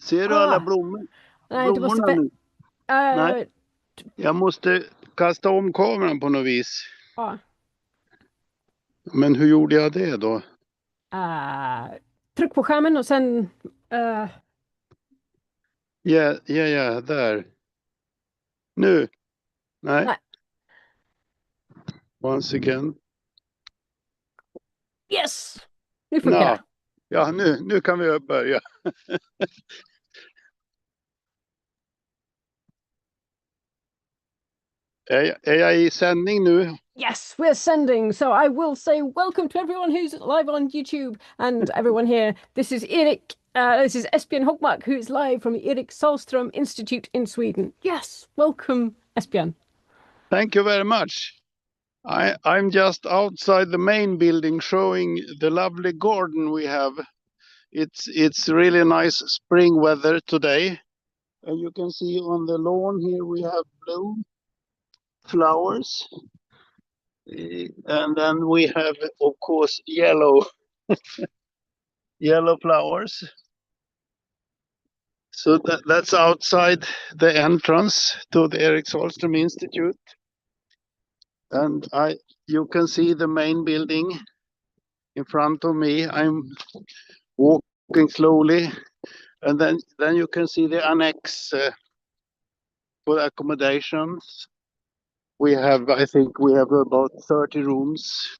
Ser du alla blommor? Nej, du måste... Blommorna nu? Nej. Jag måste kasta om kameran på något vis. Ja. Men hur gjorde jag det då? Tryck på skärmen och sen... Ja, där. Nu? Nej. Once again. Yes! Nu funkar det. Ja, nu kan vi börja. Är jag i sändning nu? Yes, we're sending. So I will say welcome to everyone who's live on YouTube and everyone here. This is Eric. This is Esbjörn Hockmark, who's live from the Eric Salström Institute in Sweden. Yes, welcome, Esbjörn. Thank you very much. I'm just outside the main building showing the lovely garden we have. It's really nice spring weather today. And you can see on the lawn here we have blue flowers. And then we have, of course, yellow flowers. So that's outside the entrance to the Eric Salström Institute. And you can see the main building in front of me. I'm walking slowly, and then you can see the annex for accommodations. I think we have about 30 rooms,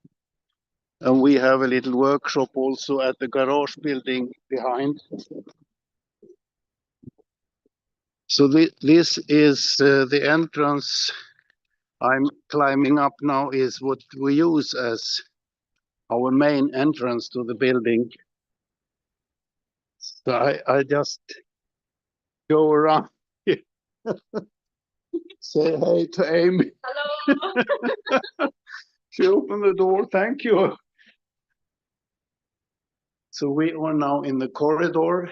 and we have a little workshop also at the garage building behind. So this is the entrance I'm climbing up now, is what we use as our main entrance to the building. So I just go around here. Say hey to Amy. Hello. She opened the door. Thank you. So we are now in the corridor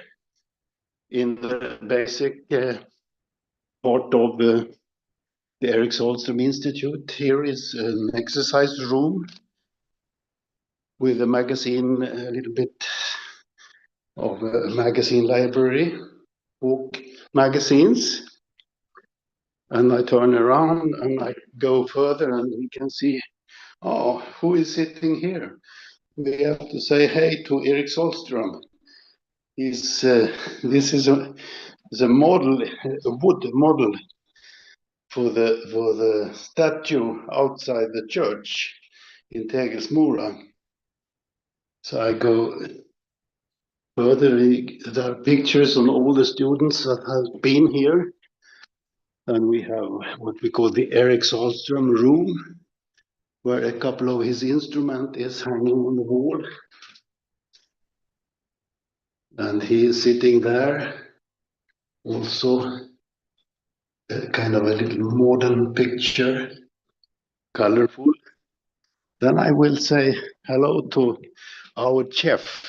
in the basic part of the Eric Salström Institute. Here is an exercise room with a magazine, a little bit of a magazine library, book magazines. And I turn around and I go further and we can see, who is sitting here? We have to say hey to Eric Salström. This is a model, a wood model for the statue outside the church in Tegelsmora. So I go further. There are pictures on all the students that have been here. And we have what we call the Eric Salström room, where a couple of his instruments is hanging on the wall. And he is sitting there, also kind of a little modern picture, colorful. Then I will say hello to our chef,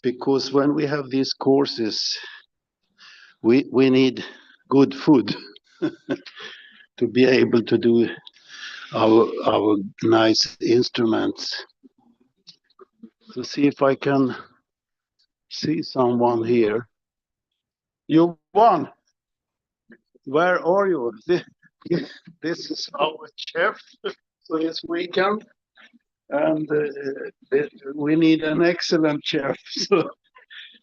because when we have these courses, we need good food to be able to do our nice instruments. So see if I can see someone here. Johan, where are you? This is our chef for this weekend, and we need an excellent chef. So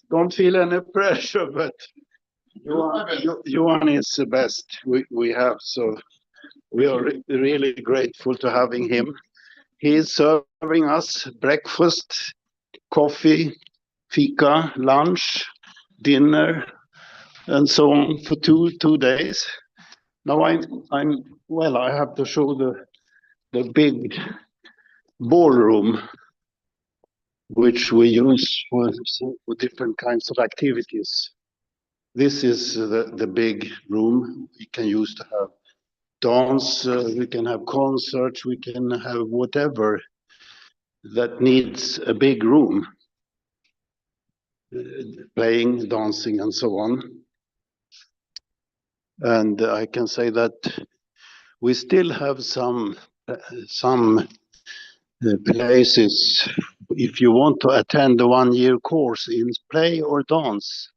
don't feel any pressure, but Johan is the best we have. So we are really grateful to having him. He is serving us breakfast, coffee, fika, lunch, dinner, and so on for two days. Now I have to show the big ballroom, which we use for different kinds of activities. This is the big room we can use to have dance, we can have concerts, we can have whatever that needs a big room, playing, dancing, and so on. And I can say that we still have some places, if you want to attend a one-year course in play or dance,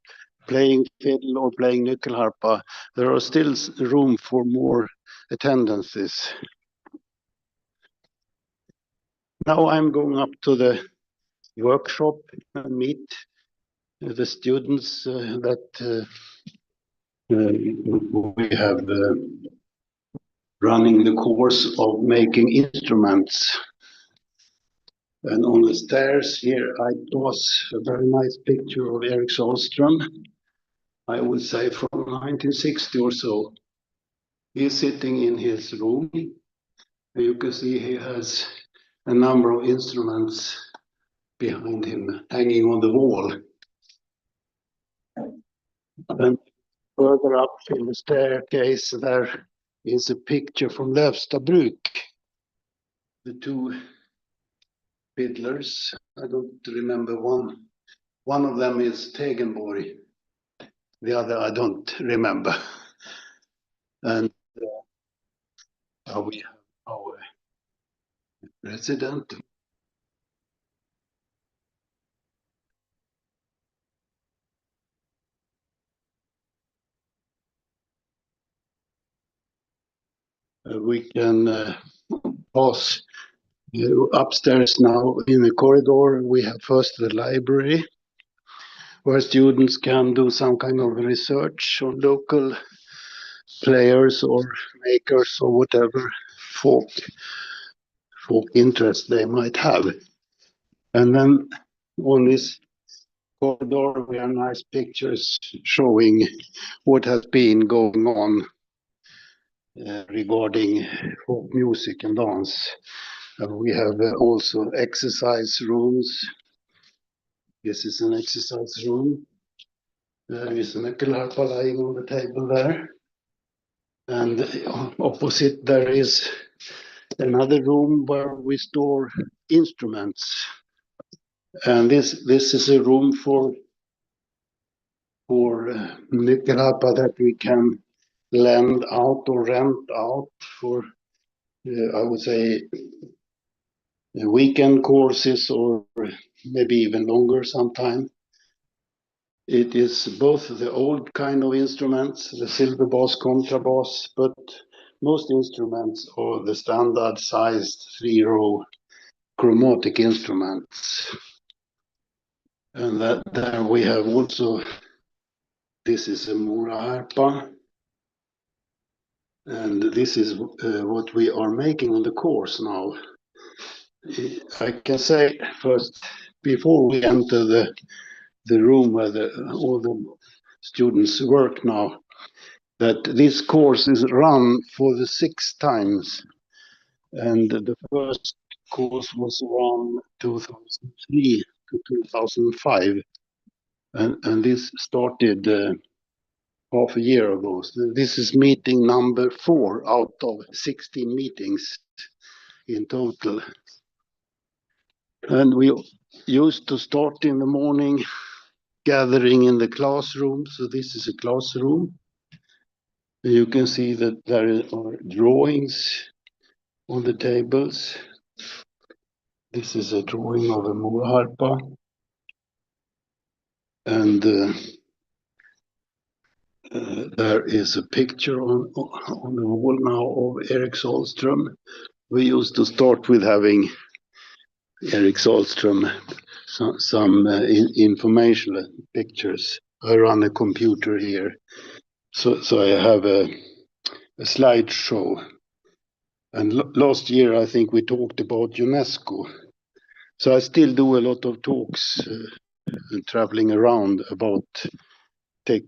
playing fiddle or playing nyckelharpa, there are still room for more attendances. Now I'm going up to the workshop and meet the students that we have running the course of making instruments. And on the stairs here, I toss a very nice picture of Eric Salström, I would say from 1960 or so. He's sitting in his room. You can see he has a number of instruments behind him hanging on the wall. And further up in the staircase, there is a picture from Lövstabruk. The two fiddlers, I don't remember one. One of them is Tegenborg. The other I don't remember. And we have our president. We can pass upstairs now in the corridor. We have first the library, where students can do some kind of research on local players or makers or whatever folk interest they might have. And then on this corridor we have nice pictures showing what has been going on regarding folk music and dance. We have also exercise rooms. This is an exercise room. There is a nyckelharpa lying on the table there. And opposite there is another room where we store instruments. And this is a room for nyckelharpa that we can lend out or rent out for, I would say, weekend courses or maybe even longer sometime. It is both the old kind of instruments, the silver bass, contrabass, but most instruments are the standard sized 3-row chromatic instruments. And that there we have also, this is a muraharpa, and this is what we are making on the course now. I can say first, before we enter the room where all the students work now, that this course is run for the 6th times. And the first course was around 2003 to 2005. And this started half a year ago. So this is meeting number 4 out of 16 meetings in total. And we used to start in the morning gathering in the classroom. So this is a classroom. You can see that there are drawings on the tables. This is a drawing of a muraharpa. And there is a picture on the wall now of Eric Salström. We used to start with having Eric Salström some informational pictures. I run a computer here, so I have a slideshow. And last year I think we talked about UNESCO. So I still do a lot of talks and traveling around about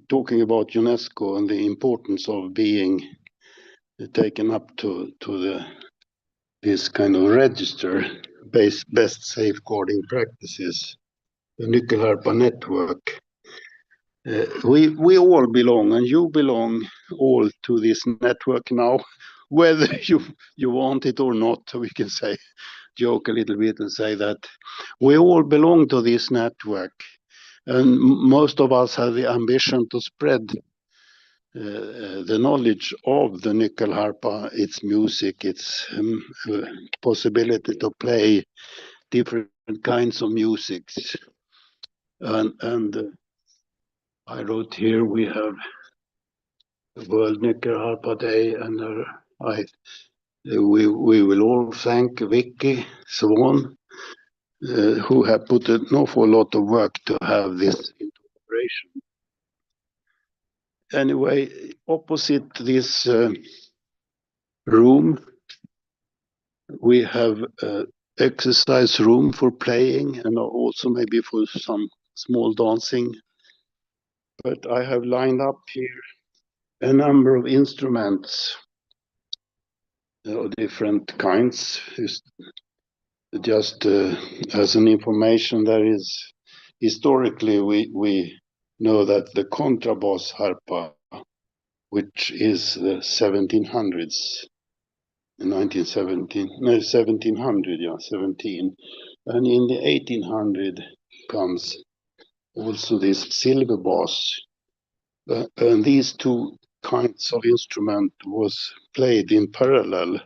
talking about UNESCO and the importance of being taken up to this kind of register, best safeguarding practices, the nyckelharpa network. We all belong, and you belong all to this network now, whether you want it or not. We can say, joke a little bit and say that we all belong to this network, and most of us have the ambition to spread the knowledge of the nyckelharpa, its music, its possibility to play different kinds of music. And I wrote here we have the World Nyckelharpa Day, and we will all thank Vicky Swan, who have put an awful lot of work to have this into operation. Anyway, opposite this room, we have exercise room for playing and also maybe for some small dancing. But I have lined up here a number of instruments of different kinds. Just as an information, there is historically we know that the contrabass harpa, which is the 1700s, 1700, yeah, 17, and in the 1800 comes also this silver bass, and these two kinds of instrument was played in parallel.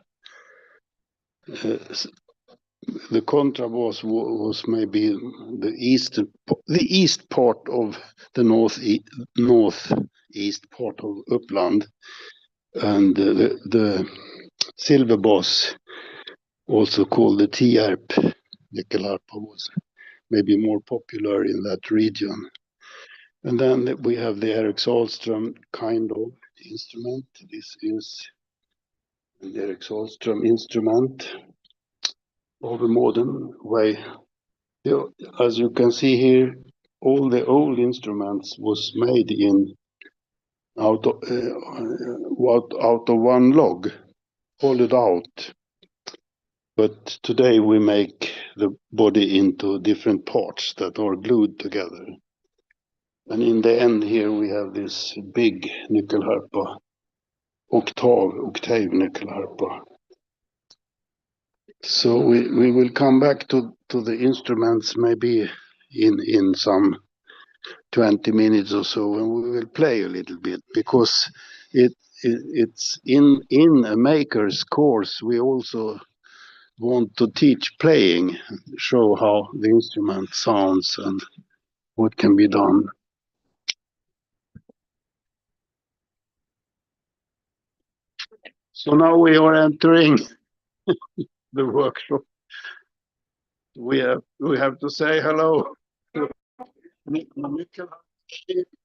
The contrabass was maybe the east part of the northeast part of Uppland, and the silver bass, also called the Tierp nyckelharpa, was maybe more popular in that region. And then we have the Eric Salström kind of instrument. This is the Eric Salström instrument of a modern way. As you can see here, all the old instruments was made out of one log, hollowed out. But today we make the body into different parts that are glued together. And in the end here we have this big nyckelharpa, octave nyckelharpa. So we will come back to the instruments maybe in some 20 minutes or so, and we will play a little bit, because it's in a maker's course. We also want to teach playing, show how the instrument sounds and what can be done. So now we are entering the workshop. We have to say hello to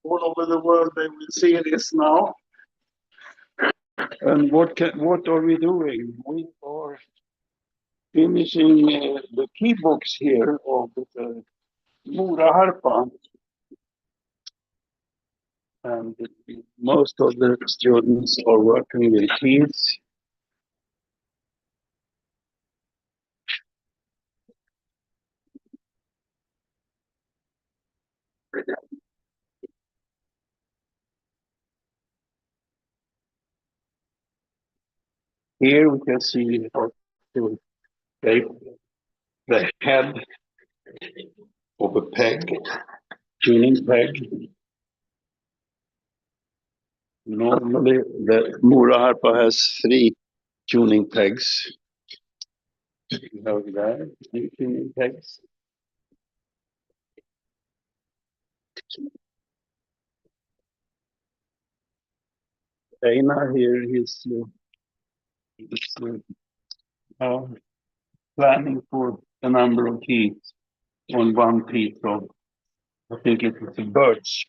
all over the world. They will see this now. And what are we doing? We are finishing the key box here of the Mora harpa. And most of the students are working with keys. Here we can see how to shape the head of a peg, tuning peg. Normally the Mora harpa has 3 tuning pegs. You have there 3 tuning pegs. Einar here is planning for a number of keys on one piece of, I think it is a birch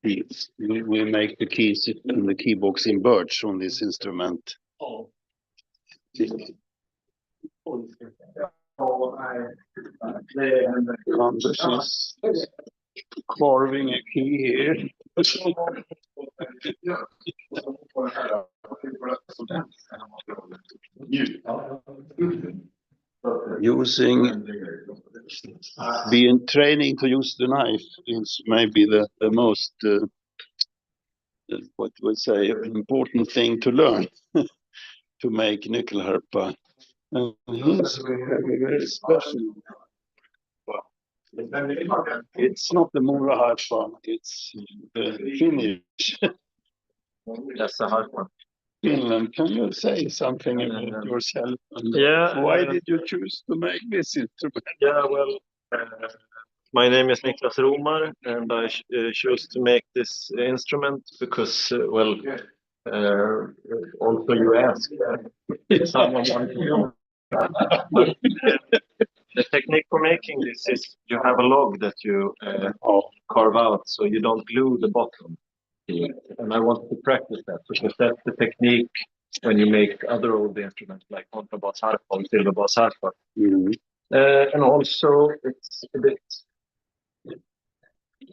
keys. We make the keys in the key box in birch on this instrument. Anders is carving a key here. Being training to use the knife is maybe the most what we say important thing to learn to make nyckelharpa. And here's a very special. It's not the Mora harpa, it's the Finnish. That's a hard one. Finland, can you say something about yourself? And Yeah. why did you choose to make this instrument? Yeah, well, My name is Niklas Romar, and I chose to make this instrument because, also you asked if someone wanted to know. The technique for making this is you have a log that you carve out, so you don't glue the bottom. And I want to practice that because that's the technique when you make other old instruments like contrabass, harpa, or silverbass, harpa. And also it's a bit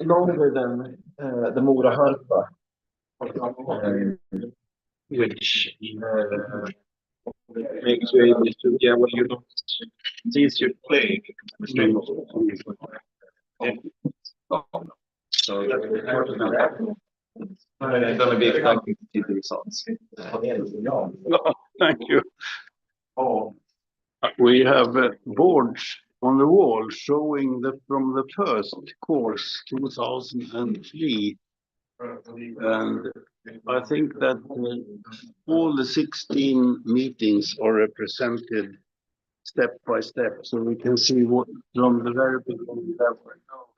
longer than the Mora harpa, which makes you able to, you don't, it's easier to play the string. So it's going to be exciting to see the results. Thank you. We have boards on the wall showing from the first course, 2003. And I think that all the 16 meetings are represented step by step, so we can see what from the very beginning we have right now.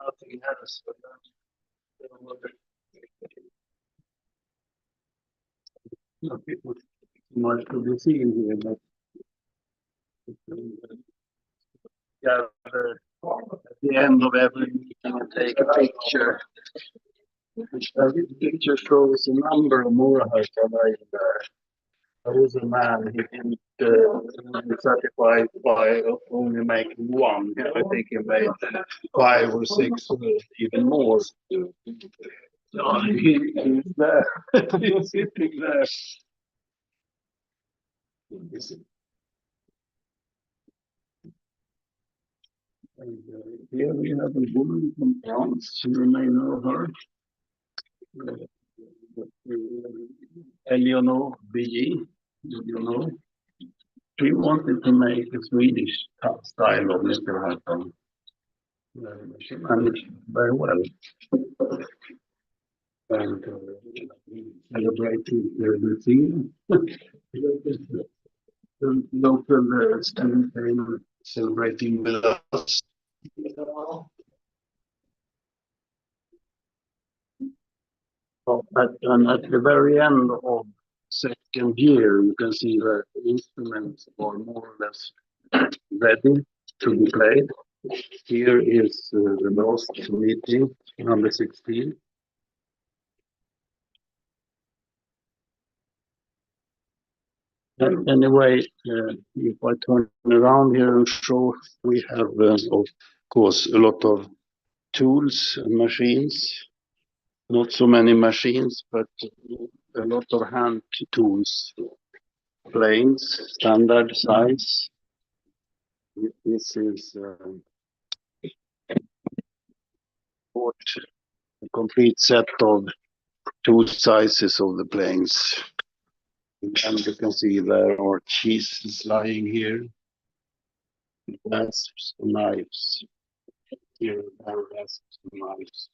Nothing else, but much to be seen here, but at the end of every meeting and take a picture. This picture shows a number of Morahars lying there. There was a man, he didn't be satisfied by only making one. I think he made 5 or 6, even more. No, he's there. He's sitting there. And, here we have a woman from France. You may know her. Eleanor B. You know, she wanted to make a Swedish style of Mr. Harton. She managed very well. And celebrating the theme. The local student came celebrating with us. And at the very end of second year, you can see that the instruments are more or less ready to be played. Here is the last meeting, number 16. Anyway, if I turn around here and show, we have, of course, a lot of tools and machines. Not so many machines, but a lot of hand tools. Planes, standard size. This is a complete set of 2 sizes of the planes. And you can see there are cheeses lying here, rasps, knives. Here are rasps, knives,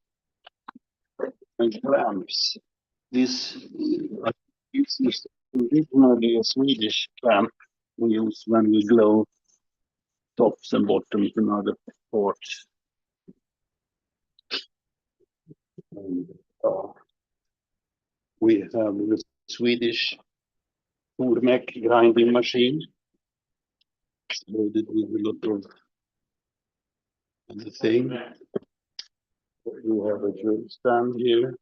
and clamps. This is originally a Swedish clamp we use when we glue tops and bottoms and other parts. And, we have the Swedish Tormek grinding machine, loaded with a lot of the thing. We have a drill stand here.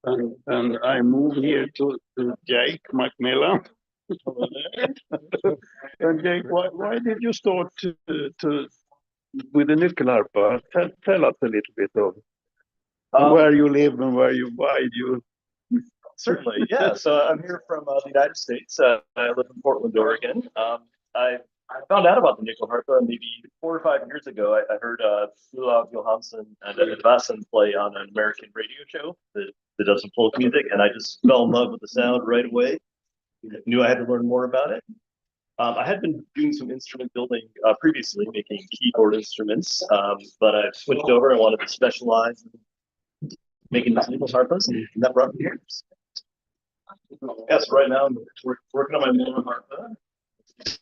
And I move here to Jake Macmillan. And Jake, why did you start with the nyckelharpa? Tell us a little bit of where you live and why you. Certainly, yeah. So I'm here from the United States. I live in Portland, Oregon. I found out about the nyckelharpa maybe 4 or 5 years ago. I heard Olav Johansson and Ed Vasson play on an American radio show that does some folk music, and I just fell in love with the sound right away. Knew I had to learn more about it. I had been doing some instrument building previously, making keyboard instruments, but I switched over and wanted to specialize making these nickel harpas, and that brought me here. Yes, right now I'm working on my mono harpa.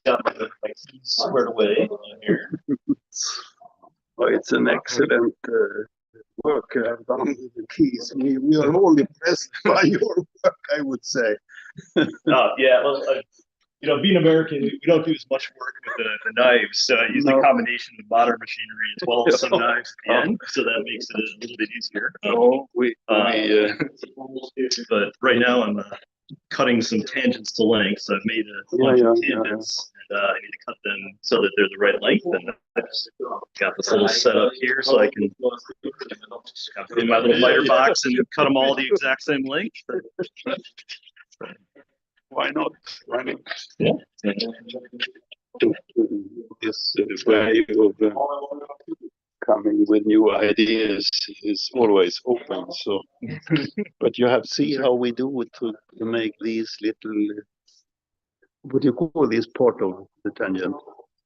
Got my keys squared away here. Oh, it's an excellent work you have done with the keys. We are all impressed by your work, I would say. Yeah, well, being American, we don't do as much work with the knives. I use a combination of modern machinery as well as some knives at the end, so that makes it a little bit easier. But right now I'm cutting some tangents to lengths. I've made a bunch of tangents, and I need to cut them so that they're the right length. And I just got this little setup here so I can put in my little miter box and cut them all the exact same length. Why not? Why not? Yeah. This way of coming with new ideas is always open. So, but you have seen how we do it to make these little. What do you call this part of the tangent?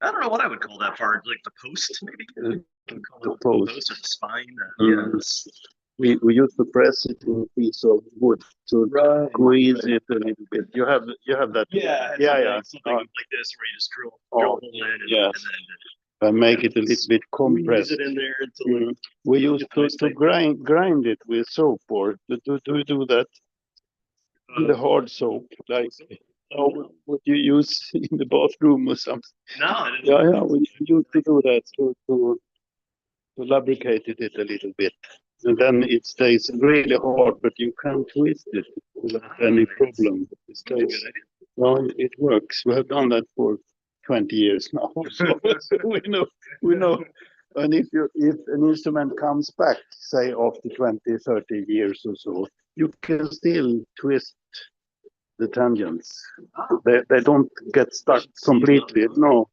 I don't know what I would call that part, like the post, maybe. The post or the spine. Yes. We used to press it in a piece of wood to squeeze it a little bit. You have that. Something like this where you just drill a hole in and make it a little bit compressed. Squeeze it in there until we used to grind it with soap, or do you do that? The hard soap, like what you use in the bathroom or something. No, I didn't. Yeah, we used to do that to lubricate it a little bit. And then it stays really hard, but you can't twist it without any problem. It stays. Well, it works. We have done that for 20 years now. So we know. And if an instrument comes back, say after 20, 30 years or so, you can still twist the tangents. They don't get stuck completely. No.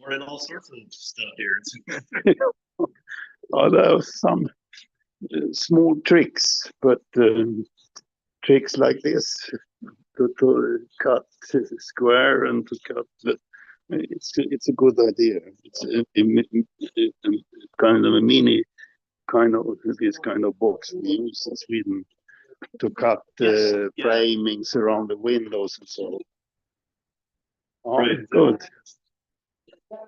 We're in all sorts of stuff here. There are some small tricks, but tricks like this to cut square and to cut. It's a good idea. It's a kind of a mini this kind of box we use in Sweden to cut framings around the windows and so. Oh, right. Good.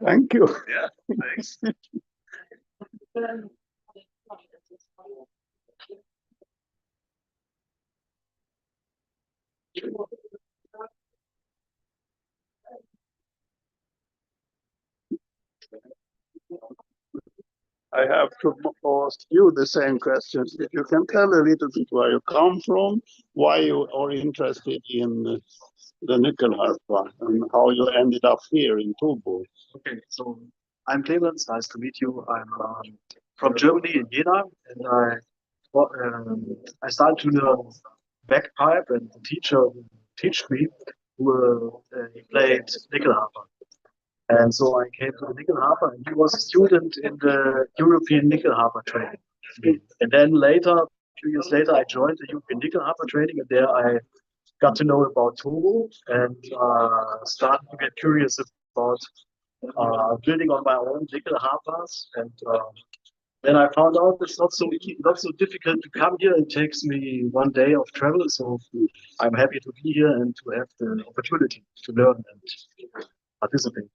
Thank you. Yeah, thanks. I have to ask you the same question. If you can tell a little bit where you come from, why you are interested in the nickel harpa, and how you ended up here in Tobo. Okay, so I'm Clemens. Nice to meet you. I'm from Germany in Jena, and I started to learn bagpipe, and the teacher taught me. He played nickel harpa. And so I came to the nickel harpa, and he was a student in the European nickel harpa training. And then later, a few years later, I joined the European nickel harpa training, and there I got to know about Togo and started to get curious about building on my own nickel harpas. And then I found out it's not so difficult to come here. It takes me 1 day of travel, so I'm happy to be here and to have the opportunity to learn and participate.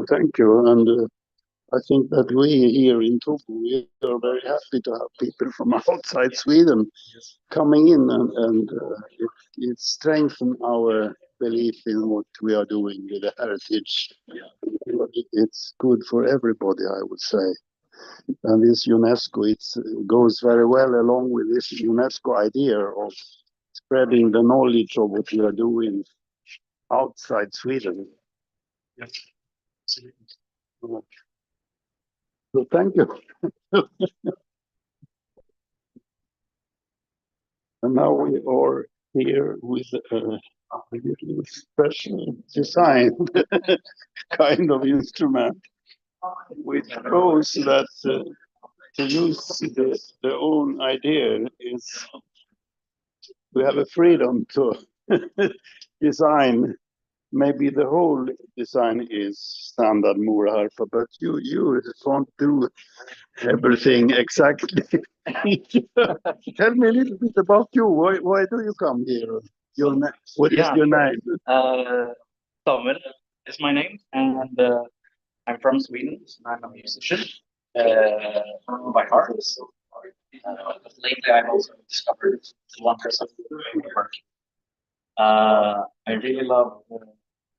Thank you. And I think that we here in Tobo, we are very happy to have people from outside Sweden coming in, and it strengthens our belief in what we are doing with the heritage. It's good for everybody, I would say. And this UNESCO, it goes very well along with this UNESCO idea of spreading the knowledge of what we are doing outside Sweden. Yes. So thank you. And now we are here with a little special design kind of instrument, which shows that to use the own idea is we have a freedom to design maybe the whole design is standard Mora-harpa, but you can't do everything exactly. Tell me a little bit about you. Why do you come here? What is your name? Samuel is my name, and I'm from Sweden. I'm a musician by heart. But lately, I've also discovered the wonders of work. I really love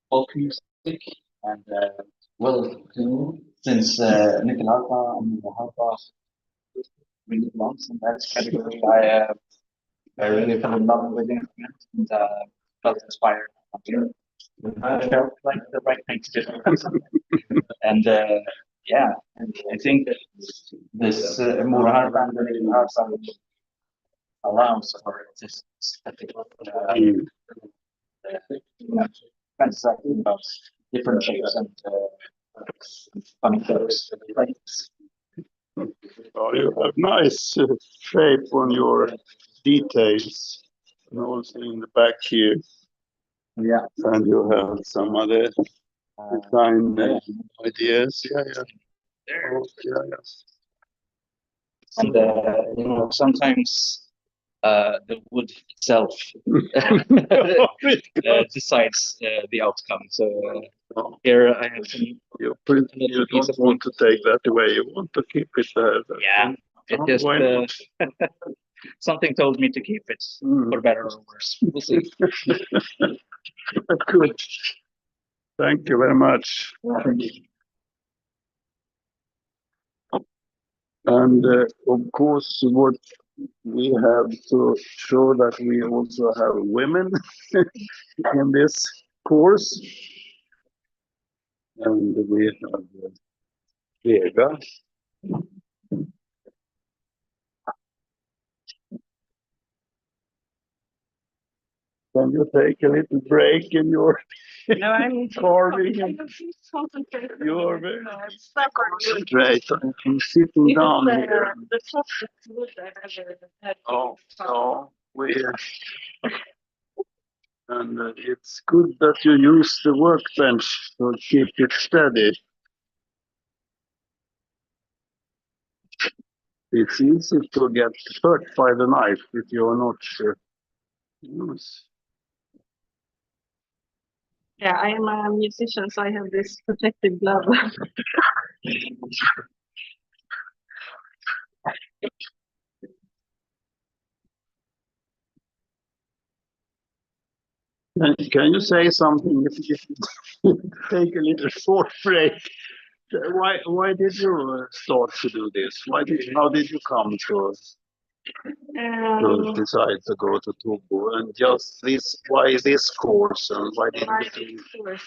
folk music, and since Nyckelharpa and the harpa really belongs in that category, I really fell in love with the instrument and felt inspired. I felt like the right thing to do. And yeah, and I think that this Mora harpa and the Nyckelharpa allows for this aesthetic fantasizing about different shapes and funny shapes. Oh, you have nice shape on your details, and also in the back here. Yeah. And you have some other design ideas. Yeah. There. Oh, yeah. And sometimes the wood itself decides the outcome. So here I have some. You don't want to take that away. You want to keep it there. Yeah, it just something told me to keep it for better or worse. We'll see. Good. Thank you very much. And of course, what we have to show that we also have women in this course. And we have Vega. Can you take a little break in your carving? You're very concentrate. I'm sitting down here. The softest wood I've ever had. And it's good that you use the workbench to keep it steady. It's easy to get hurt by the knife if you're not sure. Yeah, I am a musician, so I have this protective glove. Can you say something if you take a little short break? Why did you start to do this? How did you come to decide to go to Togo? And just this, why this course and why didn't you do it?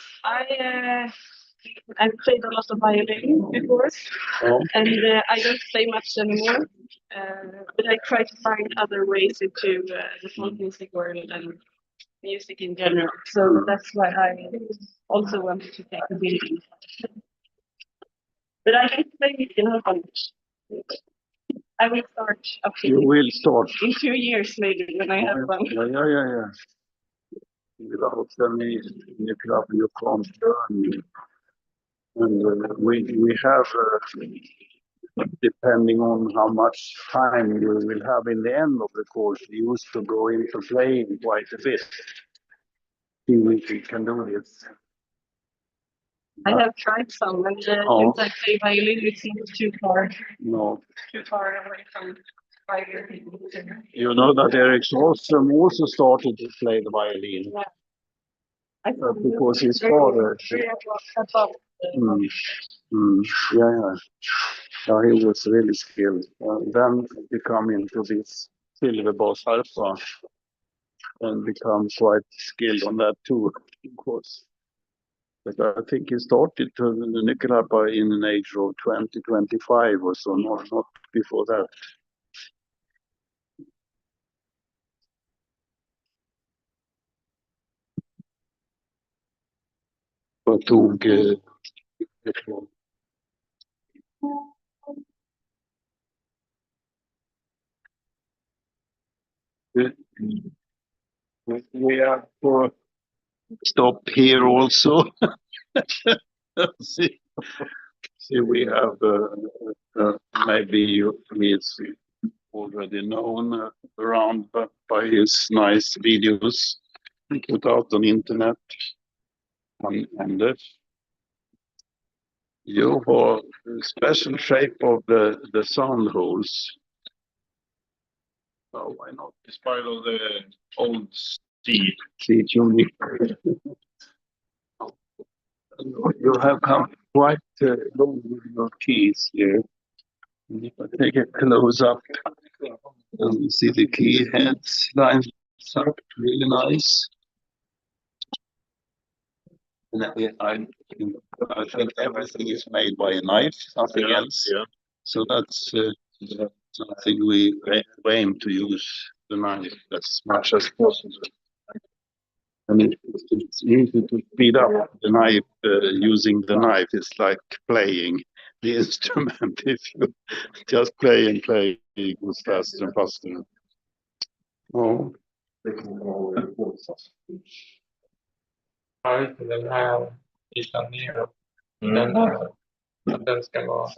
I've played a lot of violin before, and I don't play much anymore. But I try to find other ways into the folk music world and music in general. So that's why I also wanted to take a building. But I don't play it in much. I will start up to You will start in 2 years maybe when I have one. Yeah. Without any club you can't learn. And we have, depending on how much time you will have in the end of the course, we used to go into playing quite a bit. See if we can do this. I have tried some, and since I play violin, it seems too far away from violin. You know that Eric Salström also started to play the violin. Yeah. Because his father. Yeah, he was really skilled. Then he come into this silver bass harpa and become quite skilled on that too, of course. But I think he started to the Nyckelharpa in an age of 20, 25 or so, not before that. Och tog we are for stop here also. see, we have maybe he's already known around by his nice videos put out on internet. Anders, you have a special shape of the sound holes. So why not? Despite of the old C tuning. You have come quite long with your keys here. And if I take a close up, and you see the key heads lines up really nice. And I think everything is made by a knife, nothing else. Yeah. So that's something we aim to use the knife as much as possible. And it's easy to speed up the knife using the knife. It's like playing the instrument. If you just play and play, it goes faster and faster. Oh. Den här ytan neråt. Den ska vara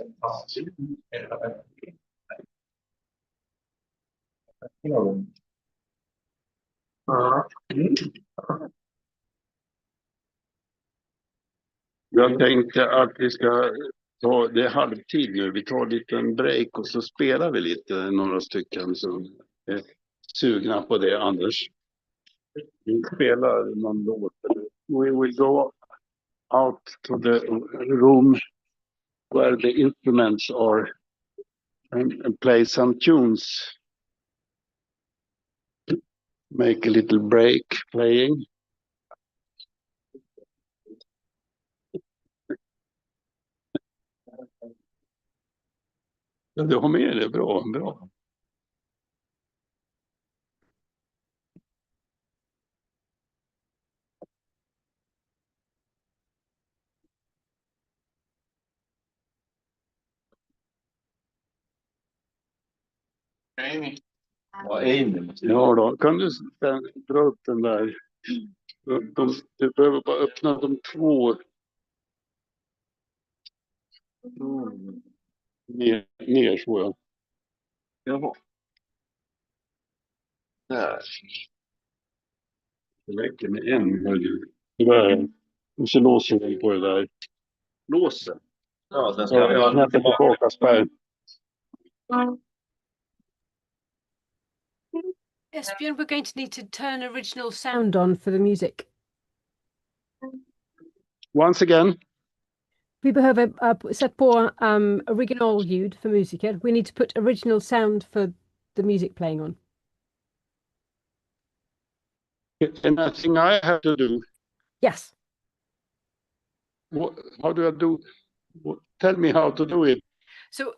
hela vägen. Ja. Jag tänkte att vi ska ta, det är halvtid nu, vi tar en liten break och så spelar vi lite, några stycken som är sugna på det, Anders. Vi spelar någon låt. We will go out to the room where the instruments are and play some tunes. Make a little break playing. Ja, du har med det, bra. Ja då, kan du dra upp den där? Du behöver bara öppna de två. Ner så jag. Jaha. Där. Det räcker med en. Där. Och så låser vi på det där. Låsen? Ja, den ska jag knäppa tillbaka spärr. Esbjörn, we're going to need to turn original sound on for the music. Once again. Vi behöver sätta på originalljud för musiker. We need to put original sound for the music playing on. Anything I have to do? Yes. How do I do? Tell me how to do it. So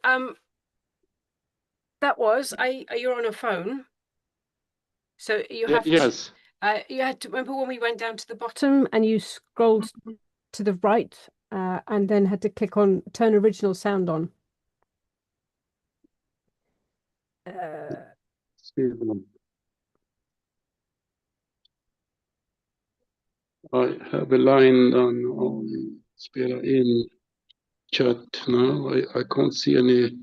that was you're on a phone. So you have yes. You had to remember when we went down to the bottom and you scrolled to the right and then had to click on turn original sound on. I have a line on spela in chat now. I can't see any.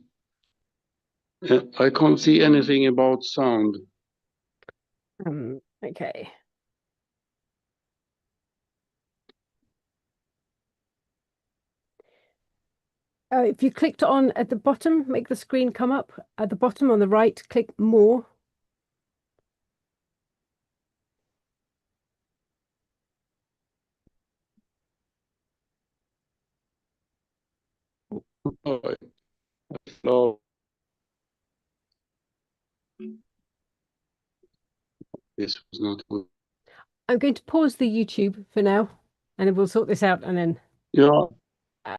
I can't see anything about sound. Okay. If you clicked on at the bottom, make the screen come up. At the bottom on the right, click more. No. This was not good. I'm going to pause the YouTube for now, and then we'll sort this out and then. Ja,